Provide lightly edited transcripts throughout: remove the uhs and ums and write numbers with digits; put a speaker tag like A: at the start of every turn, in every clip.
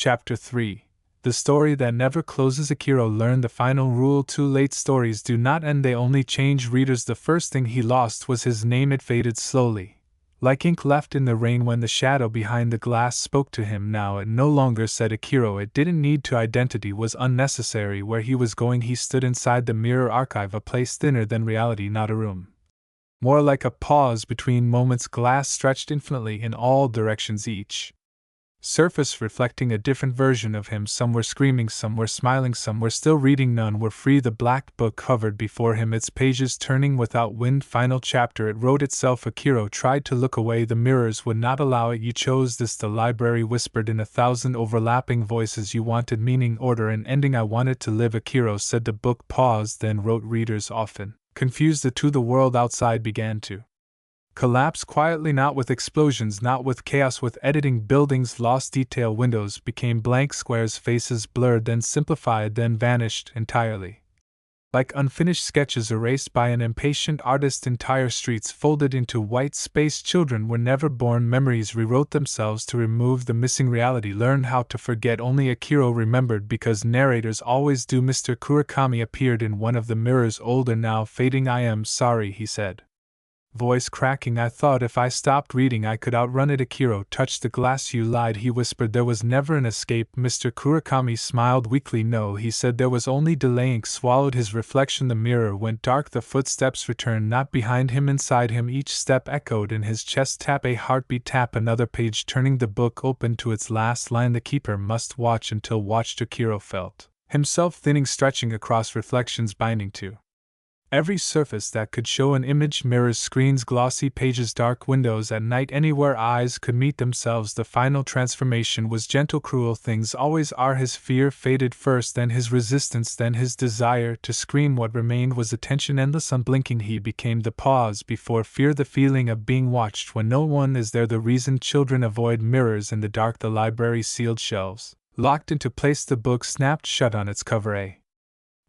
A: Chapter 3. The Story That Never Closes. Akiro learned the final rule: too late stories do not end, they only change readers. The first thing he lost was his name. It faded slowly, like ink left in the rain when the shadow behind the glass spoke to him. Now it no longer said Akiro. It didn't need to. Identity was unnecessary. Where he was going, he stood inside the mirror archive, a place thinner than reality, not a room. More like a pause between moments. Glass stretched infinitely in all directions, each surface reflecting a different version of him. Some were screaming, some were smiling, some were still reading, none were free. The black book hovered before him, its pages turning without wind. Final chapter. It wrote itself. Akiro tried to look away. The mirrors would not allow it. You chose this, the library whispered in 1,000 overlapping voices. You wanted meaning, order, and ending. I wanted to live, Akiro said. The book paused, then wrote. Readers often confused the two. The world outside began to collapse quietly, not with explosions, not with chaos, with editing. Buildings lost detail, windows became blank squares, faces blurred, then simplified, then vanished entirely. Like unfinished sketches erased by an impatient artist, entire streets folded into white space. Children were never born, memories rewrote themselves to remove the missing reality, learned how to forget. Only Akiro remembered, because narrators always do. Mr. Kurakami appeared in one of the mirrors, older now, fading. I am sorry, he said, voice cracking. I thought if I stopped reading I could outrun it. Akiro touched the glass. You lied, he whispered. There was never an escape. Mr. Kurakami smiled weakly. No, he said, there was only delay. Ink swallowed his reflection. The mirror went dark. The footsteps returned, not behind him, inside him. Each step echoed in his chest. Tap, a heartbeat. Tap, another page turning. The book opened to its last line. The keeper must watch until watched. Akiro felt himself thinning, stretching across reflections, binding to every surface that could show an image. Mirrors, screens, glossy pages, dark windows at night, anywhere eyes could meet themselves. The final transformation was gentle. Cruel things always are. His fear faded first, then his resistance, then his desire to scream. What remained was attention, endless, unblinking. He became the pause before fear, the feeling of being watched when no one is there, the reason children avoid mirrors in the dark. The library's sealed shelves locked into place. The book snapped shut on its cover. A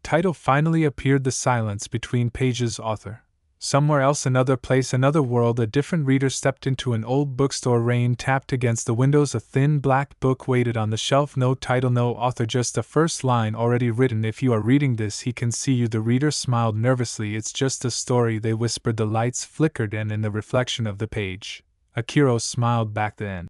A: title finally appeared. The silence between pages. Author. Somewhere else, another place, another world. A different reader stepped into an old bookstore. Rain tapped against the windows. A thin black book waited on the shelf. No title, no author, just the first line already written. If you are reading this, he can see you. The reader smiled nervously. It's just a story, they whispered. The lights flickered, and in the reflection of the page, Akiro smiled back. Then